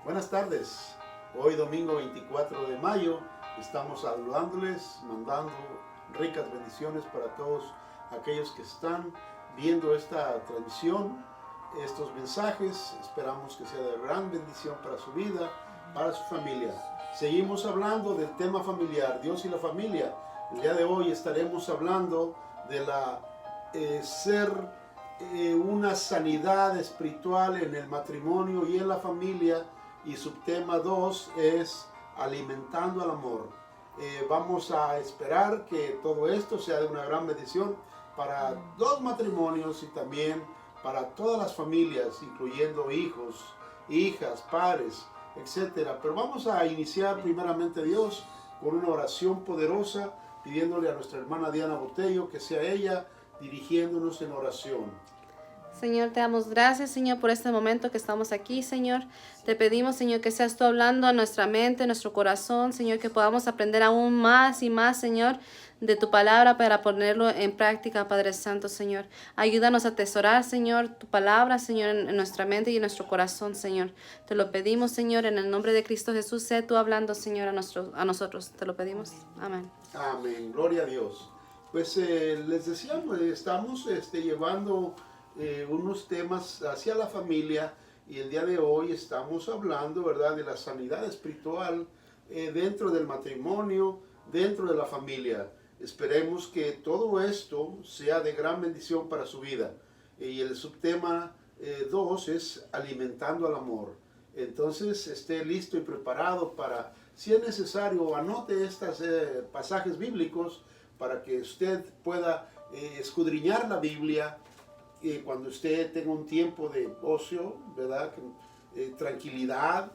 Buenas tardes, hoy domingo 24 de mayo estamos saludándoles, mandando ricas bendiciones para todos aquellos que están viendo esta transmisión, estos mensajes. Esperamos que sea de gran bendición para su vida, para su familia. Seguimos hablando del tema familiar, Dios y la familia. El día de hoy estaremos hablando de una sanidad espiritual en el matrimonio y en la familia. Y subtema 2 es alimentando el amor. Vamos a esperar que todo esto sea de una gran bendición para los matrimonios y también para todas las familias, incluyendo hijos, hijas, padres, etc. Pero vamos a iniciar primeramente Dios con una oración poderosa, pidiéndole a nuestra hermana Diana Botello que sea ella dirigiéndonos en oración. Señor, te damos gracias, Señor, por este momento que estamos aquí, Señor. Te pedimos, Señor, que seas tú hablando a nuestra mente, a nuestro corazón, Señor, que podamos aprender aún más y más, Señor, de tu palabra para ponerlo en práctica, Padre Santo, Señor. Ayúdanos a atesorar, Señor, tu palabra, Señor, en nuestra mente y en nuestro corazón, Señor. Te lo pedimos, Señor, en el nombre de Cristo Jesús. Sé tú hablando, Señor, a nosotros. Te lo pedimos. Amén. Amén, gloria a Dios. Pues les decíamos, estamos llevando unos temas hacia la familia y el día de hoy estamos hablando, ¿verdad?, de la sanidad espiritual dentro del matrimonio, dentro de la familia. Esperemos que todo esto sea de gran bendición para su vida. Y el subtema 2 es alimentando al amor. Entonces esté listo y preparado para, si es necesario, anote estos pasajes bíblicos para que usted pueda escudriñar la Biblia cuando usted tenga un tiempo de ocio, ¿verdad? Tranquilidad,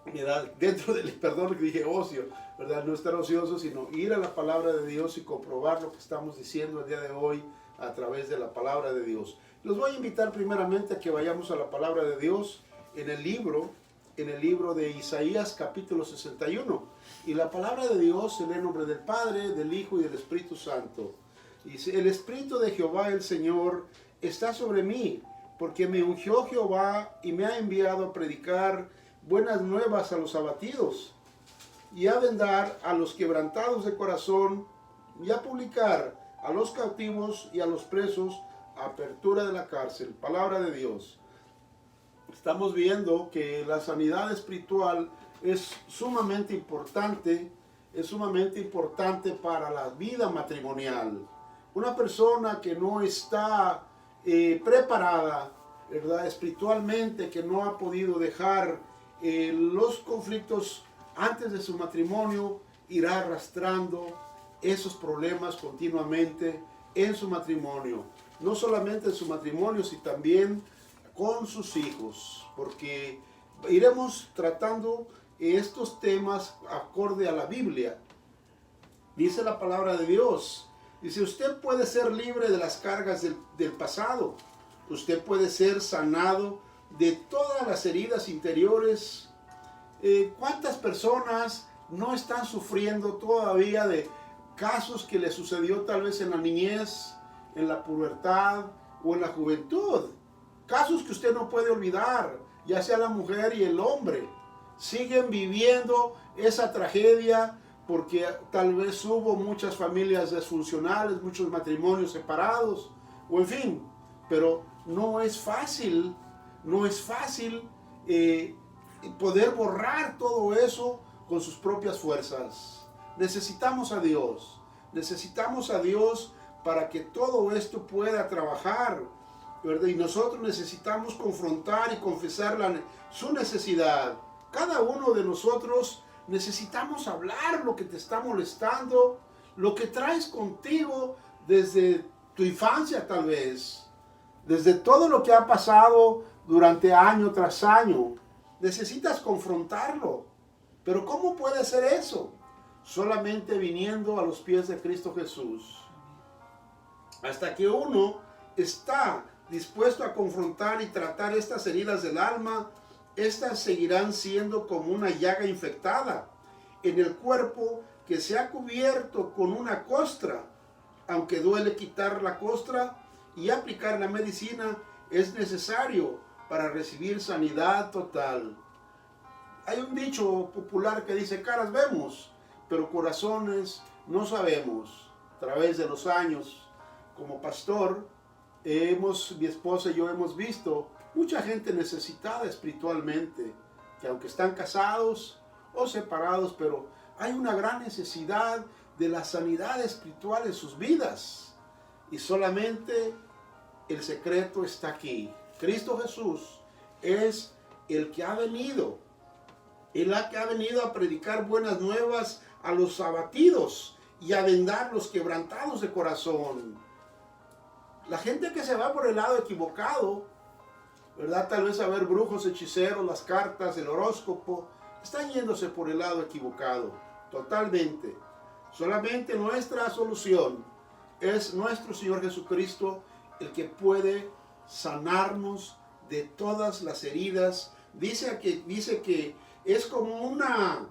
¿verdad? Dentro del, perdón que dije ocio, ¿verdad? No estar ocioso, sino ir a la palabra de Dios y comprobar lo que estamos diciendo el día de hoy a través de la palabra de Dios. Los voy a invitar primeramente a que vayamos a la palabra de Dios en el libro de Isaías capítulo 61. Y la palabra de Dios en el nombre del Padre, del Hijo y del Espíritu Santo. Dice, el Espíritu de Jehová el Señor está sobre mí, porque me ungió Jehová y me ha enviado a predicar buenas nuevas a los abatidos, y a vendar a los quebrantados de corazón, y a publicar a los cautivos y a los presos apertura de la cárcel. Palabra de Dios. Estamos viendo que la sanidad espiritual es sumamente importante para la vida matrimonial. Una persona que no está preparada, ¿verdad?, espiritualmente, que no ha podido dejar los conflictos antes de su matrimonio, irá arrastrando esos problemas continuamente en su matrimonio. No solamente en su matrimonio, sino también con sus hijos, porque iremos tratando estos temas acorde a la Biblia. Dice la palabra de Dios. Dice, usted puede ser libre de las cargas del pasado. Usted puede ser sanado de todas las heridas interiores. ¿Cuántas personas no están sufriendo todavía de casos que le sucedió tal vez en la niñez, en la pubertad o en la juventud? Casos que usted no puede olvidar, ya sea la mujer y el hombre. Siguen viviendo esa tragedia porque tal vez hubo muchas familias disfuncionales, muchos matrimonios separados, o en fin, pero no es fácil poder borrar todo eso con sus propias fuerzas. Necesitamos a Dios para que todo esto pueda trabajar, ¿verdad? Y nosotros necesitamos confrontar y confesar su necesidad. Cada uno de nosotros necesitamos hablar lo que te está molestando, lo que traes contigo desde tu infancia tal vez, desde todo lo que ha pasado durante año tras año. Necesitas confrontarlo. Pero ¿cómo puede ser eso? Solamente viniendo a los pies de Cristo Jesús. Hasta que uno está dispuesto a confrontar y tratar estas heridas del alma, estas seguirán siendo como una llaga infectada en el cuerpo que se ha cubierto con una costra. Aunque duele quitar la costra y aplicar la medicina, es necesario para recibir sanidad total. Hay un dicho popular que dice, caras vemos, pero corazones no sabemos. A través de los años, como pastor, mi esposa y yo hemos visto mucha gente necesitada espiritualmente, que aunque están casados o separados, pero hay una gran necesidad de la sanidad espiritual en sus vidas. Y solamente el secreto está aquí. Cristo Jesús es el que ha venido. Él que ha venido a predicar buenas nuevas a los abatidos y a vendar los quebrantados de corazón. La gente que se va por el lado equivocado, ¿verdad? Tal vez a ver brujos, hechiceros, las cartas, el horóscopo, están yéndose por el lado equivocado, totalmente. Solamente nuestra solución es nuestro Señor Jesucristo, el que puede sanarnos de todas las heridas. Dice que es como una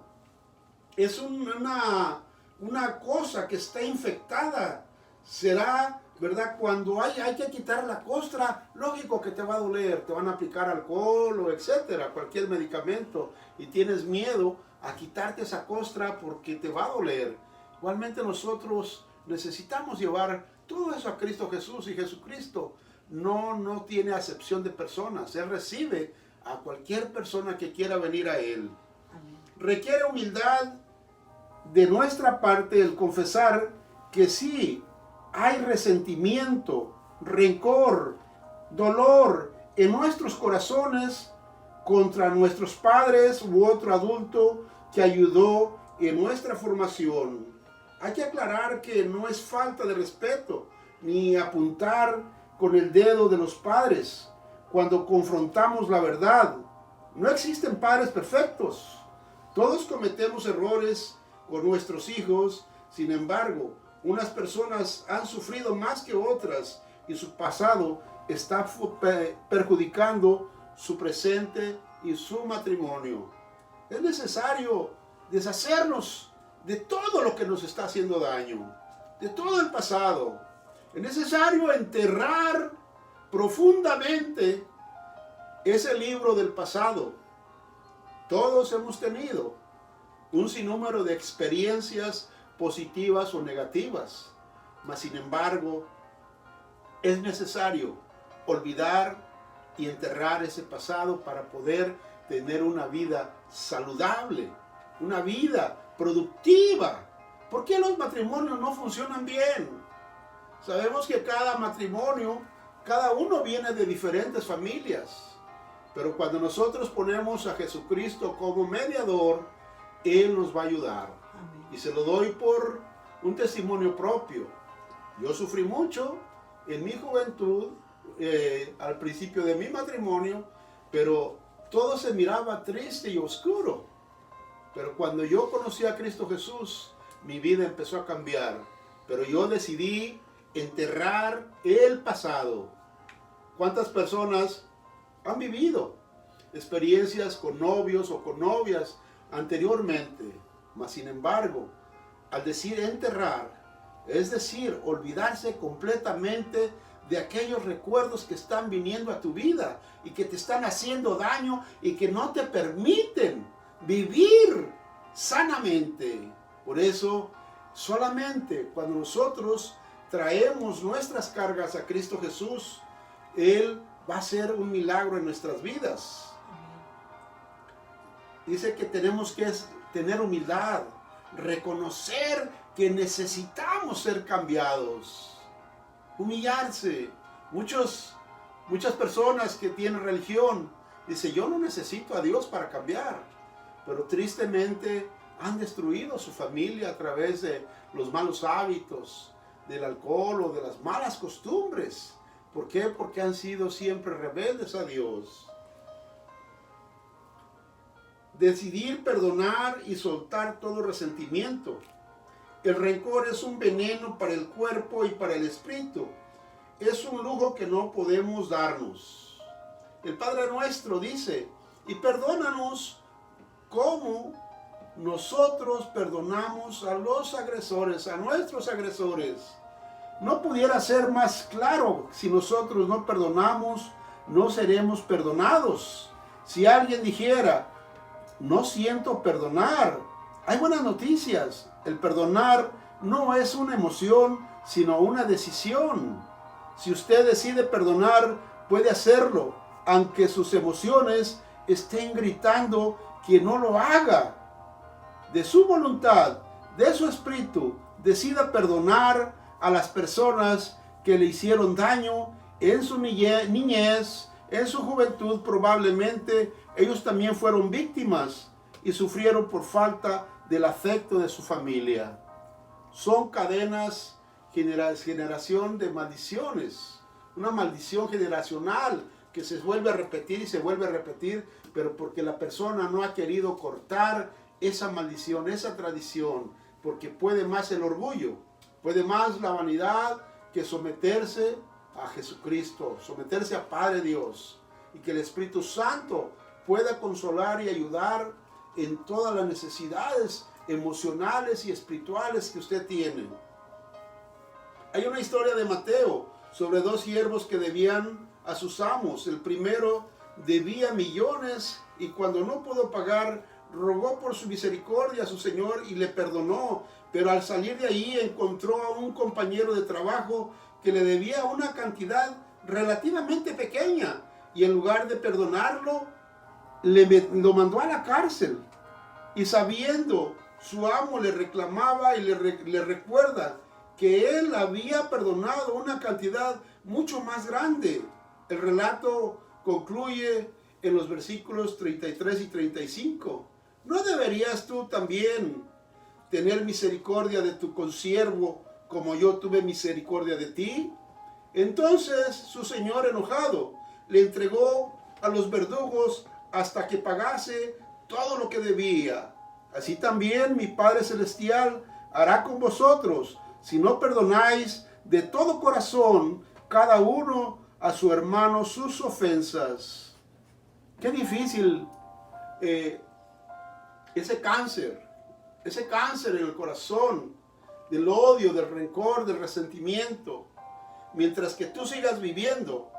cosa que está infectada. Será, ¿verdad? Cuando hay que quitar la costra, lógico que te va a doler, te van a aplicar alcohol o etcétera, cualquier medicamento, y tienes miedo a quitarte esa costra porque te va a doler. Igualmente nosotros necesitamos llevar todo eso a Cristo Jesús, y Jesucristo no tiene acepción de personas. Él recibe a cualquier persona que quiera venir a Él. Amén. Requiere humildad de nuestra parte el confesar que sí hay resentimiento, rencor, dolor en nuestros corazones contra nuestros padres u otro adulto que ayudó en nuestra formación. Hay que aclarar que no es falta de respeto ni apuntar con el dedo de los padres cuando confrontamos la verdad. No existen padres perfectos. Todos cometemos errores con nuestros hijos. Sin embargo, unas personas han sufrido más que otras y su pasado está perjudicando su presente y su matrimonio. Es necesario deshacernos de todo lo que nos está haciendo daño, de todo el pasado. Es necesario enterrar profundamente ese libro del pasado. Todos hemos tenido un sinnúmero de experiencias positivas o negativas, mas sin embargo es necesario olvidar y enterrar ese pasado para poder tener una vida saludable, una vida productiva. ¿Por qué los matrimonios no funcionan bien? Sabemos que cada matrimonio, cada uno viene de diferentes familias, pero cuando nosotros ponemos a Jesucristo como mediador, Él nos va a ayudar. Amén. Y se lo doy por un testimonio propio. Yo sufrí mucho en mi juventud, al principio de mi matrimonio, pero todo se miraba triste y oscuro. Pero cuando yo conocí a Cristo Jesús, mi vida empezó a cambiar. Pero yo decidí enterrar el pasado. ¿Cuántas personas han vivido experiencias con novios o con novias anteriormente? Mas sin embargo, al decir enterrar, es decir, olvidarse completamente de aquellos recuerdos que están viniendo a tu vida y que te están haciendo daño y que no te permiten vivir sanamente. Por eso, solamente cuando nosotros traemos nuestras cargas a Cristo Jesús, Él va a hacer un milagro en nuestras vidas. Dice que tenemos que tener humildad, reconocer que necesitamos ser cambiados, humillarse. Muchas personas que tienen religión dicen, yo no necesito a Dios para cambiar, pero tristemente han destruido su familia a través de los malos hábitos, del alcohol o de las malas costumbres. ¿Por qué? Porque han sido siempre rebeldes a Dios. Decidir perdonar y soltar todo resentimiento. El rencor es un veneno para el cuerpo y para el espíritu. Es un lujo que no podemos darnos. El Padre Nuestro dice, y perdónanos como nosotros perdonamos a los agresores, a nuestros agresores. No pudiera ser más claro: si nosotros no perdonamos, no seremos perdonados. Si alguien dijera, no siento perdonar. Hay buenas noticias. El perdonar no es una emoción, sino una decisión. Si usted decide perdonar, puede hacerlo, aunque sus emociones estén gritando que no lo haga. De su voluntad, de su espíritu, decida perdonar a las personas que le hicieron daño en su niñez, en su juventud. Probablemente ellos también fueron víctimas y sufrieron por falta del afecto de su familia. Son cadenas, generación de maldiciones, una maldición generacional que se vuelve a repetir y se vuelve a repetir, pero porque la persona no ha querido cortar esa maldición, esa tradición, porque puede más el orgullo, puede más la vanidad que someterse a Jesucristo, someterse a Padre Dios, y que el Espíritu Santo pueda consolar y ayudar en todas las necesidades emocionales y espirituales que usted tiene. Hay una historia de Mateo sobre dos siervos que debían a sus amos. El primero debía millones y cuando no pudo pagar, rogó por su misericordia a su señor y le perdonó. Pero al salir de ahí encontró a un compañero de trabajo que le debía una cantidad relativamente pequeña y en lugar de perdonarlo, lo mandó a la cárcel. Y sabiendo, su amo le reclamaba y le recuerda que él había perdonado una cantidad mucho más grande. El relato concluye en los versículos 33 y 35. ¿No deberías tú también tener misericordia de tu consiervo como yo tuve misericordia de ti? Entonces su señor, enojado, le entregó a los verdugos hasta que pagase todo lo que debía. Así también mi Padre Celestial hará con vosotros, si no perdonáis de todo corazón cada uno a su hermano sus ofensas. Qué difícil ese cáncer en el corazón, del odio, del rencor, del resentimiento. Mientras que tú sigas viviendo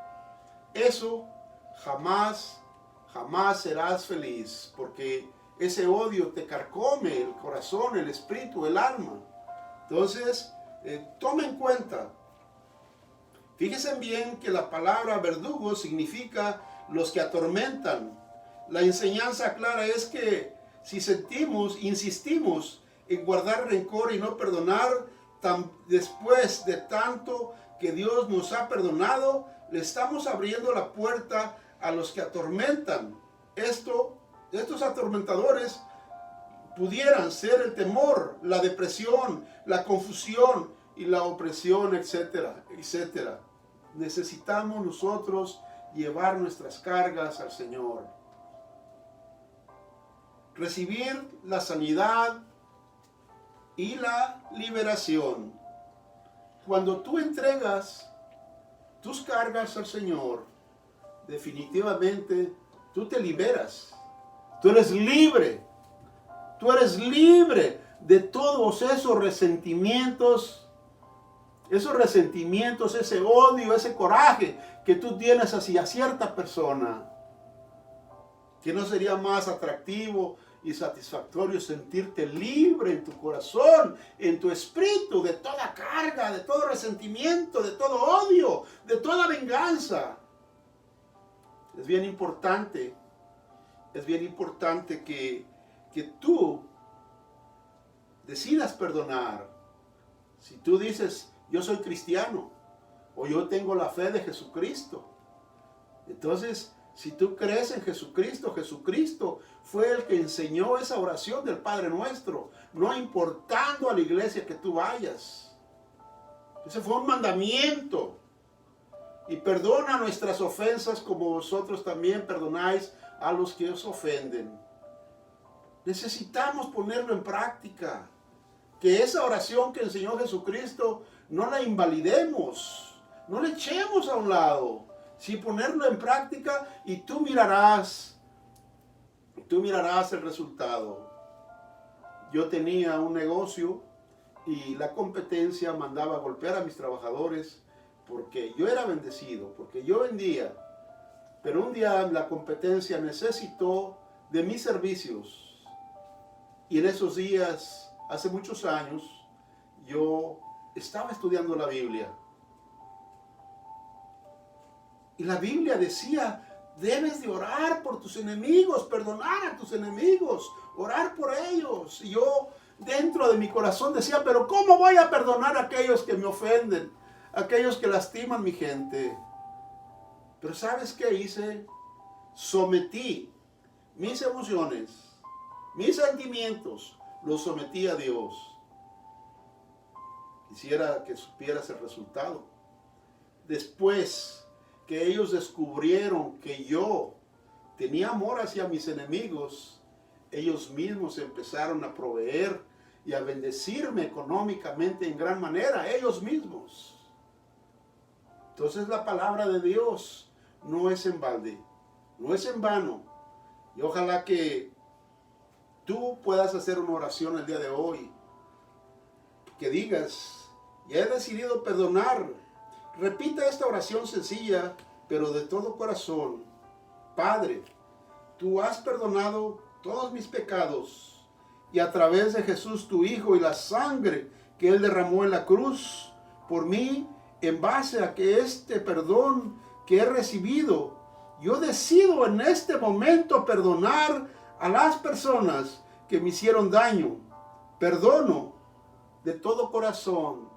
eso, jamás serás feliz, porque ese odio te carcome el corazón, el espíritu, el alma. Entonces, tome en cuenta. Fíjense bien que la palabra verdugo significa los que atormentan. La enseñanza clara es que si insistimos en guardar rencor y no perdonar, después de tanto que Dios nos ha perdonado, le estamos abriendo la puerta a los que atormentan. Estos atormentadores pudieran ser el temor, la depresión, la confusión y la opresión, etcétera, etcétera. Necesitamos nosotros llevar nuestras cargas al Señor. Recibir la sanidad y la liberación. Cuando tú entregas tus cargas al Señor, definitivamente tú te liberas. Tú eres libre. Tú eres libre de todos esos resentimientos, ese odio, ese coraje que tú tienes hacia cierta persona. ¿Que no sería más atractivo y satisfactorio sentirte libre en tu corazón, en tu espíritu, de toda carga, de todo resentimiento, de todo odio, de toda venganza? Es bien importante que tú decidas perdonar. Si tú dices, yo soy cristiano, o yo tengo la fe de Jesucristo, entonces, si tú crees en Jesucristo, Jesucristo fue el que enseñó esa oración del Padre Nuestro, no importando a la iglesia que tú vayas. Ese fue un mandamiento. Y perdona nuestras ofensas como vosotros también perdonáis a los que os ofenden. Necesitamos ponerlo en práctica. Que esa oración que enseñó Jesucristo no la invalidemos, no la echemos a un lado. Sí, ponerlo en práctica y tú mirarás el resultado. Yo tenía un negocio y la competencia mandaba a golpear a mis trabajadores porque yo era bendecido, porque yo vendía. Pero un día la competencia necesitó de mis servicios. Y en esos días, hace muchos años, yo estaba estudiando la Biblia. Y la Biblia decía, debes de orar por tus enemigos, perdonar a tus enemigos, orar por ellos. Y yo dentro de mi corazón decía, pero ¿cómo voy a perdonar a aquellos que me ofenden? Aquellos que lastiman mi gente. Pero ¿sabes qué hice? Sometí mis emociones, mis sentimientos, los sometí a Dios. Quisiera que supieras el resultado. Después que ellos descubrieron que yo tenía amor hacia mis enemigos, ellos mismos empezaron a proveer y a bendecirme económicamente en gran manera, ellos mismos. Entonces la palabra de Dios no es en balde, no es en vano. Y ojalá que tú puedas hacer una oración el día de hoy, que digas, ya he decidido perdonar. Repita esta oración sencilla, pero de todo corazón. Padre, tú has perdonado todos mis pecados, y a través de Jesús tu Hijo y la sangre que Él derramó en la cruz por mí, en base a que este perdón que he recibido, yo decido en este momento perdonar a las personas que me hicieron daño. Perdono de todo corazón.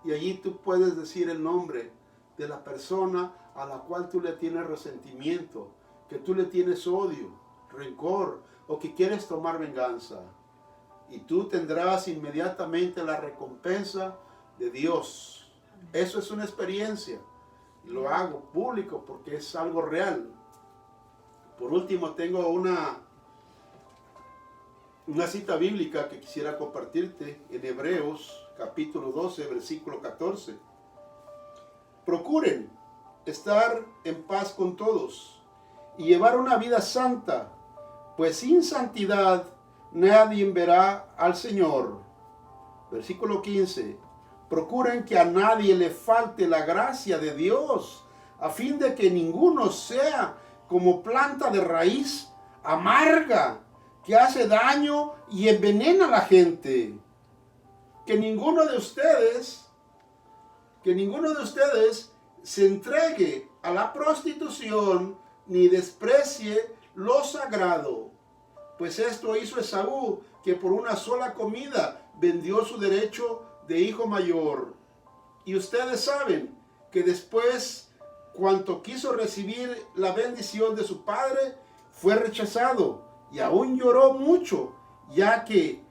Y allí tú puedes decir el nombre de la persona a la cual tú le tienes resentimiento, que tú le tienes odio, rencor, o que quieres tomar venganza. Y tú tendrás inmediatamente la recompensa de Dios. Eso es una experiencia. Y lo hago público porque es algo real. Por último, tengo una cita bíblica que quisiera compartirte en Hebreos capítulo 12, versículo 14. Procuren estar en paz con todos y llevar una vida santa, pues sin santidad nadie verá al Señor. Versículo 15. Procuren que a nadie le falte la gracia de Dios, a fin de que ninguno sea como planta de raíz amarga, que hace daño y envenena a la gente. Que ninguno de ustedes se entregue a la prostitución ni desprecie lo sagrado. Pues esto hizo Esaú, que por una sola comida vendió su derecho de hijo mayor. Y ustedes saben que después, cuanto quiso recibir la bendición de su padre, fue rechazado y aún lloró mucho, ya que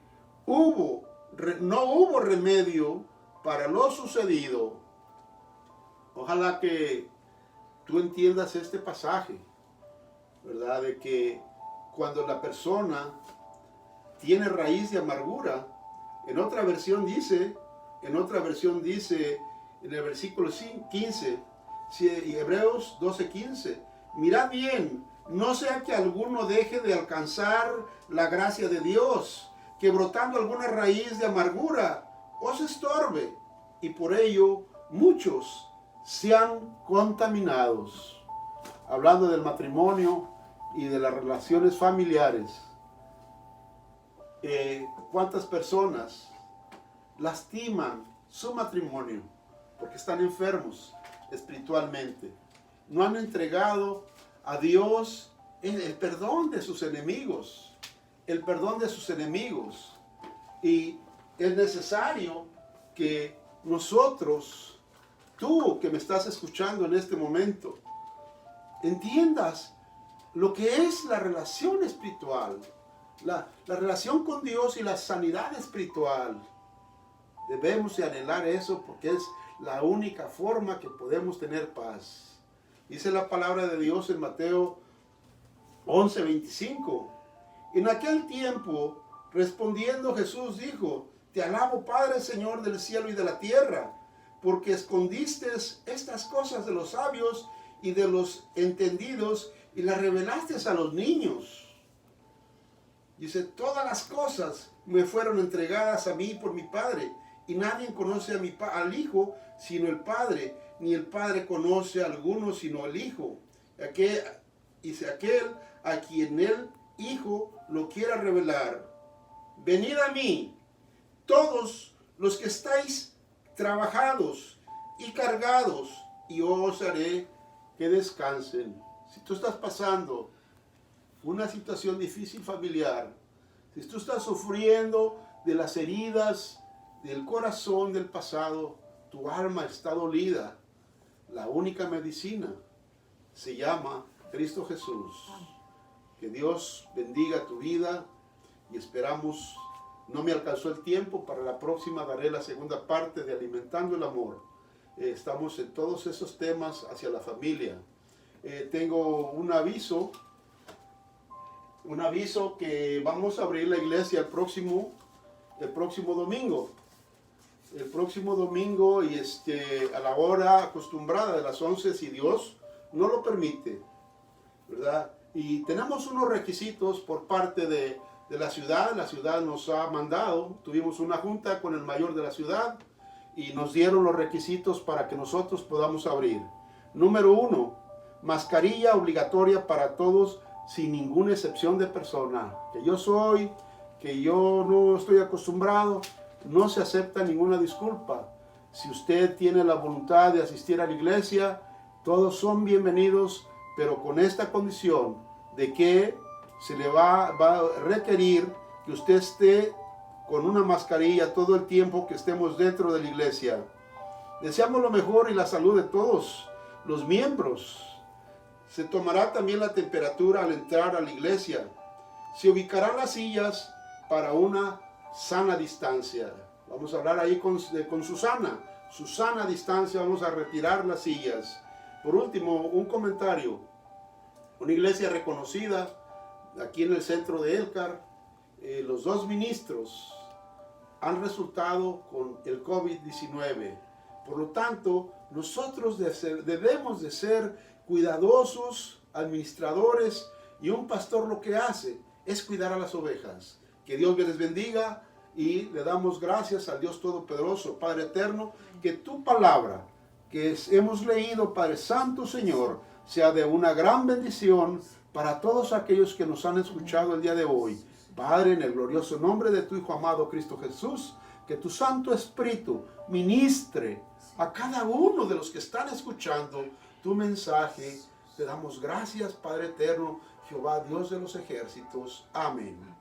no hubo remedio para lo sucedido. Ojalá que tú entiendas este pasaje, ¿verdad? De que cuando la persona tiene raíz de amargura, en otra versión dice, en el versículo 15, Hebreos 12:15, mirad bien, no sea que alguno deje de alcanzar la gracia de Dios, que brotando alguna raíz de amargura os estorbe, y por ello muchos sean contaminados. Hablando del matrimonio y de las relaciones familiares, ¿cuántas personas lastiman su matrimonio porque están enfermos espiritualmente? No han entregado a Dios el perdón de sus enemigos, el perdón de sus enemigos. Y es necesario que nosotros, tú que me estás escuchando en este momento, entiendas lo que es la relación espiritual, la relación con Dios y la sanidad espiritual. Debemos de anhelar eso porque es la única forma que podemos tener paz. Dice la palabra de Dios en Mateo 11:25. En aquel tiempo, respondiendo Jesús dijo, te alabo Padre, Señor del cielo y de la tierra, porque escondiste estas cosas de los sabios y de los entendidos y las revelaste a los niños. Dice, todas las cosas me fueron entregadas a mí por mi Padre, y nadie conoce al Hijo sino el Padre, ni el Padre conoce a alguno sino el Hijo. Aquel a quien Él Hijo lo quiera revelar. Venid a mí, todos los que estáis trabajados y cargados, y os haré que descansen. Si tú estás pasando una situación difícil familiar, si tú estás sufriendo de las heridas del corazón del pasado, tu alma está dolida, la única medicina se llama Cristo Jesús. Que Dios bendiga tu vida y esperamos, no me alcanzó el tiempo, para la próxima daré la segunda parte de Alimentando el Amor. Estamos en todos esos temas hacia la familia. Tengo un aviso que vamos a abrir la iglesia el próximo domingo. El próximo domingo y a la hora acostumbrada de las 11, si Dios no lo permite, ¿verdad? Y tenemos unos requisitos por parte de la ciudad. La ciudad nos ha mandado, tuvimos una junta con el mayor de la ciudad y nos dieron los requisitos para que nosotros podamos abrir. Número 1, mascarilla obligatoria para todos sin ninguna excepción de persona. Que yo no estoy acostumbrado, no se acepta ninguna disculpa. Si usted tiene la voluntad de asistir a la iglesia, todos son bienvenidos, pero con esta condición de que se le va a requerir que usted esté con una mascarilla todo el tiempo que estemos dentro de la iglesia. Deseamos lo mejor y la salud de todos los miembros. Se tomará también la temperatura al entrar a la iglesia. Se ubicarán las sillas para una sana distancia. Vamos a hablar ahí con Susana. Susana distancia, vamos a retirar las sillas. Por último, un comentario. Una iglesia reconocida aquí en el centro de Elkhart, los 2 ministros han resultado con el COVID-19. Por lo tanto, nosotros debemos de ser cuidadosos, administradores, y un pastor lo que hace es cuidar a las ovejas. Que Dios les bendiga y le damos gracias al Dios Todopoderoso, Padre Eterno, que tu palabra que hemos leído, Padre Santo Señor, sea de una gran bendición para todos aquellos que nos han escuchado el día de hoy. Padre, en el glorioso nombre de tu Hijo amado Cristo Jesús, que tu Santo Espíritu ministre a cada uno de los que están escuchando tu mensaje. Te damos gracias, Padre Eterno, Jehová, Dios de los ejércitos. Amén.